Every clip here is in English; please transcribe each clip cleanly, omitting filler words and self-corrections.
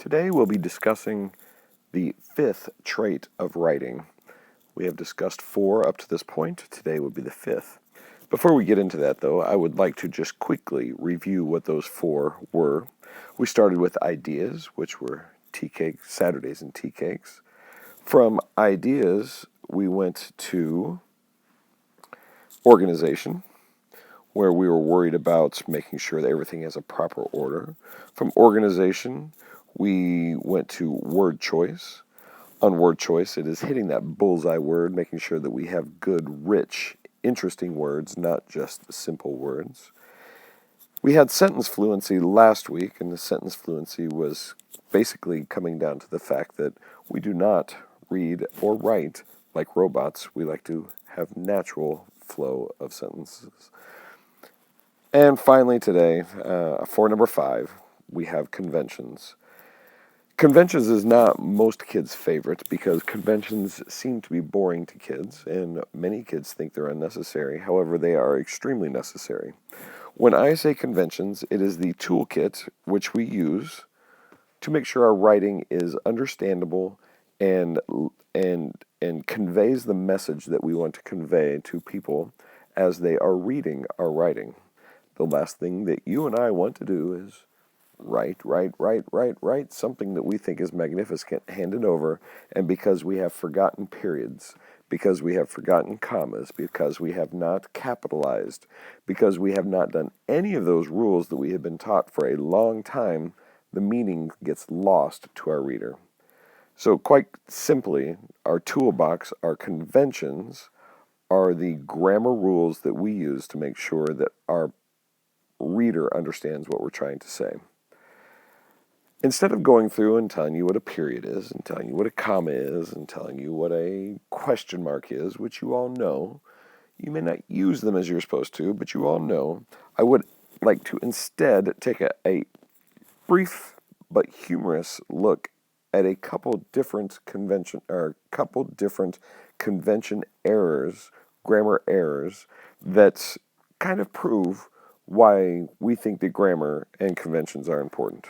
Today we'll be discussing the fifth trait of writing. We have discussed 4 up to this point. Today will be the 5th. Before we get into that, though, I would like to just quickly review what those 4 were. We started with ideas, which were tea cakes, Saturdays and tea cakes. From ideas, we went to organization, where we were worried about making sure that everything has a proper order. From organization, we went to word choice. On word choice, it is hitting that bullseye word, making sure that we have good, rich, interesting words, not just simple words. We had sentence fluency last week, and the sentence fluency was basically coming down to the fact that we do not read or write like robots. We like to have natural flow of sentences. And finally today, for number 5, we have conventions. Conventions is not most kids' favorite because conventions seem to be boring to kids, and many kids think they're unnecessary. However, they are extremely necessary. When I say conventions, it is the toolkit which we use to make sure our writing is understandable and conveys the message that we want to convey to people as they are reading our writing. The last thing that you and I want to do is write something that we think is magnificent, hand it over, and because we have forgotten periods, because we have forgotten commas, because we have not capitalized, because we have not done any of those rules that we have been taught for a long time, the meaning gets lost to our reader. So quite simply, our toolbox, our conventions, are the grammar rules that we use to make sure that our reader understands what we're trying to say. Instead of going through and telling you what a period is, and telling you what a comma is, and telling you what a question mark is, which you all know, you may not use them as you're supposed to, but you all know, I would like to instead take a brief but humorous look at a couple different convention errors, grammar errors, that kind of prove why we think that grammar and conventions are important.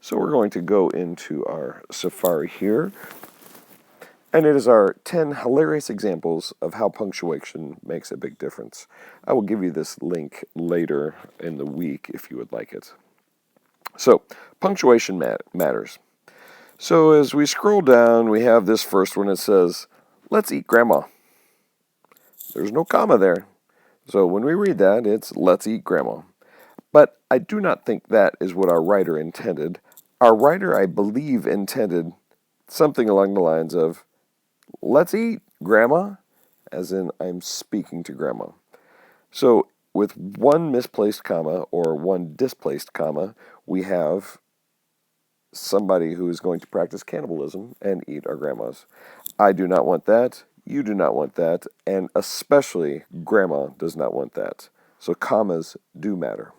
So we're going to go into our Safari here, and it is our 10 hilarious examples of how punctuation makes a big difference. I will give you this link later in the week if you would like it. So, punctuation matters. So as we scroll down, we have this first one that says, "Let's eat grandma." There's no comma there. So when we read that, it's "let's eat grandma." But I do not think that is what our writer intended. Our writer, I believe, intended something along the lines of, "Let's eat, Grandma," as in I'm speaking to Grandma. So with one misplaced comma or one displaced comma, we have somebody who is going to practice cannibalism and eat our grandmas. I do not want that. You do not want that. And especially Grandma does not want that. So commas do matter.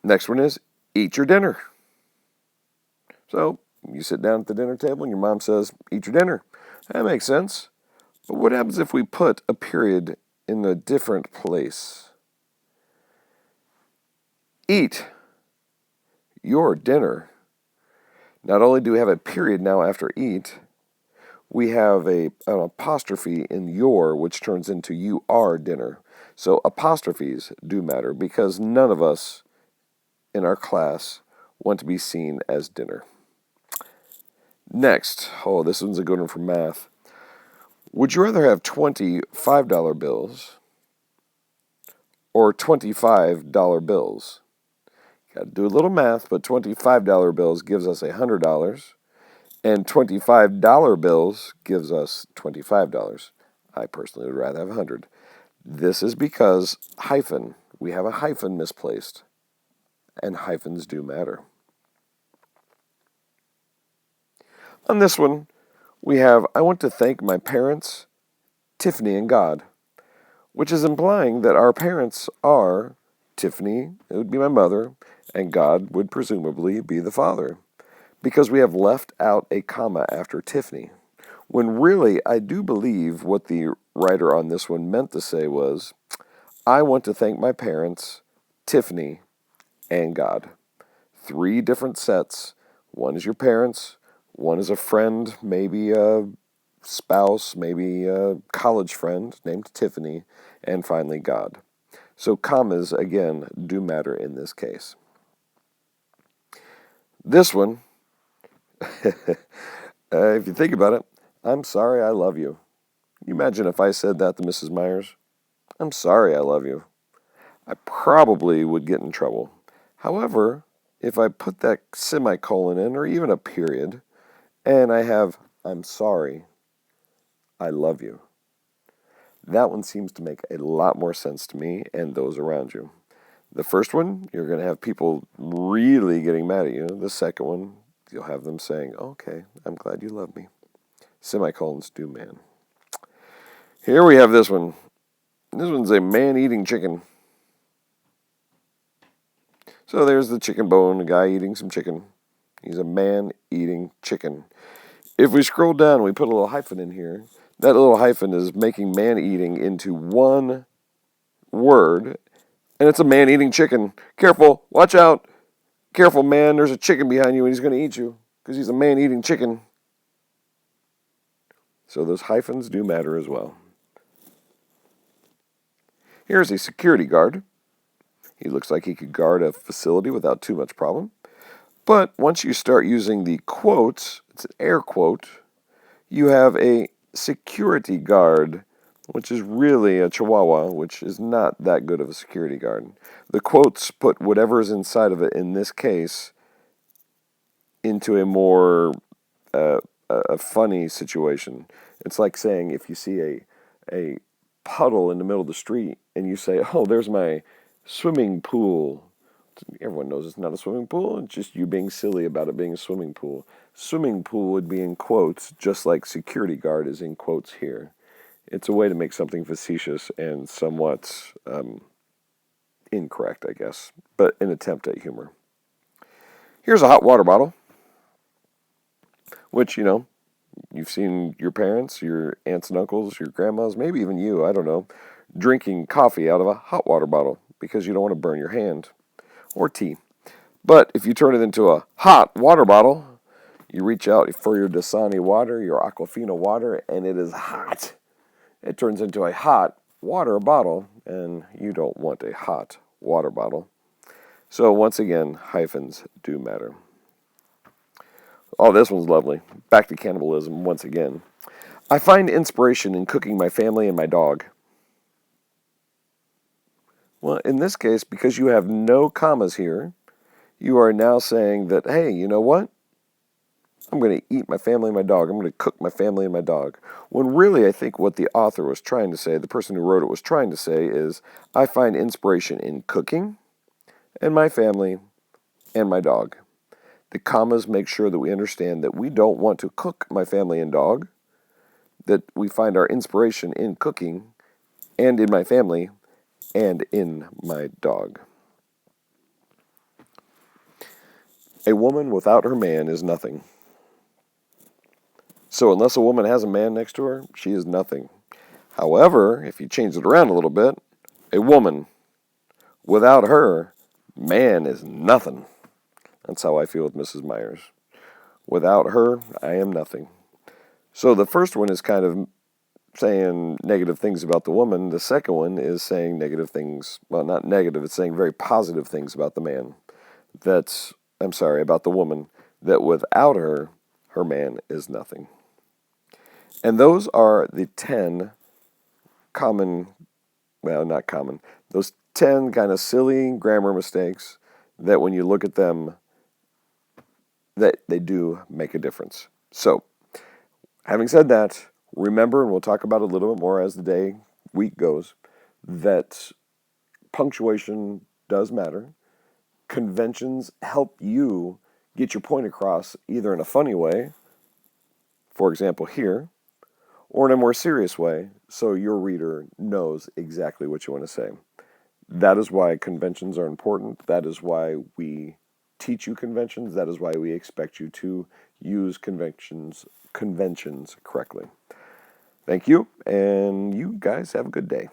Next one is, "Eat your dinner." So you sit down at the dinner table and your mom says, "Eat your dinner." That makes sense. But what happens if we put a period in a different place? "Eat your dinner." Not only do we have a period now after "eat," we have an apostrophe in "your," which turns into "you are dinner." So apostrophes do matter because none of us in our class want to be seen as dinner. Next, this one's a good one for math. Would you rather have 20 $5 bills or 25 $1 bills? Got to do a little math, but 25 $1 bills gives us $100, and 25 $1 bills gives us $25. I personally would rather have 100. This is because hyphen. We have a hyphen misplaced, and hyphens do matter. On this one, we have, "I want to thank my parents, Tiffany, and God," which is implying that our parents are Tiffany, it would be my mother, and God would presumably be the father, because we have left out a comma after Tiffany, when really I do believe what the writer on this one meant to say was, "I want to thank my parents, Tiffany, and God." 3 different sets. One is your parents, one is a friend, maybe a spouse, maybe a college friend named Tiffany, and finally God. So commas, again, do matter in this case. This one, if you think about it, I'm sorry I love you. You imagine if I said that to Mrs. Myers? I'm sorry I love you. I probably would get in trouble. However, if I put that semicolon in, or even a period, and I have, I'm sorry, I love you, that one seems to make a lot more sense to me and those around you. The first one, you're going to have people really getting mad at you. The second one, you'll have them saying, okay, I'm glad you love me. Semicolons do man. Here we have this one. This one's a man eating chicken. So there's the chicken bone, a guy eating some chicken. He's a man eating chicken. If we scroll down and we put a little hyphen in here, that little hyphen is making man eating into one word, and it's a man eating chicken. Careful, watch out. Careful, man, there's a chicken behind you and he's going to eat you because he's a man eating chicken. So those hyphens do matter as well. Here's a security guard. He looks like he could guard a facility without too much problem. But once you start using the quotes, it's an air quote, you have a security guard, which is really a chihuahua, which is not that good of a security guard. The quotes put whatever is inside of it, in this case, into a more a funny situation. It's like saying if you see a puddle in the middle of the street and you say, oh, there's my swimming pool. Everyone knows it's not a swimming pool. It's just you being silly about it being a swimming pool. Swimming pool would be in quotes, just like security guard is in quotes here. It's a way to make something facetious and somewhat incorrect, I guess, but an attempt at humor. Here's a hot water bottle, which, you've seen your parents, your aunts and uncles, your grandmas, maybe even you, I don't know, drinking coffee out of a hot water bottle because you don't want to burn your hand, or tea. But if you turn it into a hot water bottle, you reach out for your Dasani water, your Aquafina water, and it is hot. It turns into a hot water bottle, and you don't want a hot water bottle. So once again, hyphens do matter. Oh, this one's lovely. Back to cannibalism once again. I find inspiration in cooking my family and my dog. Well, in this case, because you have no commas here, you are now saying that, hey, you know what? I'm going to eat my family and my dog. I'm going to cook my family and my dog. When really, I think what the author was trying to say, the person who wrote it was trying to say is, I find inspiration in cooking and my family and my dog. The commas make sure that we understand that we don't want to cook my family and dog, that we find our inspiration in cooking and in my family and in my dog. A woman without her man is nothing. So unless a woman has a man next to her, she is nothing. However, if you change it around a little bit, a woman without her man is nothing. That's how I feel with Mrs. Myers. Without her, I am nothing. So the first one is kind of saying negative things about the woman. The second one is saying negative things. Well, not negative. It's saying very positive things about the man. About the woman. That without her, her man is nothing. And those are the 10 those 10 kind of silly grammar mistakes that when you look at them, that they do make a difference. So, having said that, remember, and we'll talk about it a little bit more as the week goes, that punctuation does matter. Conventions help you get your point across either in a funny way, for example here, or in a more serious way, so your reader knows exactly what you want to say. That is why conventions are important. That is why we teach you conventions. That is why we expect you to use conventions correctly. Thank you, and you guys have a good day.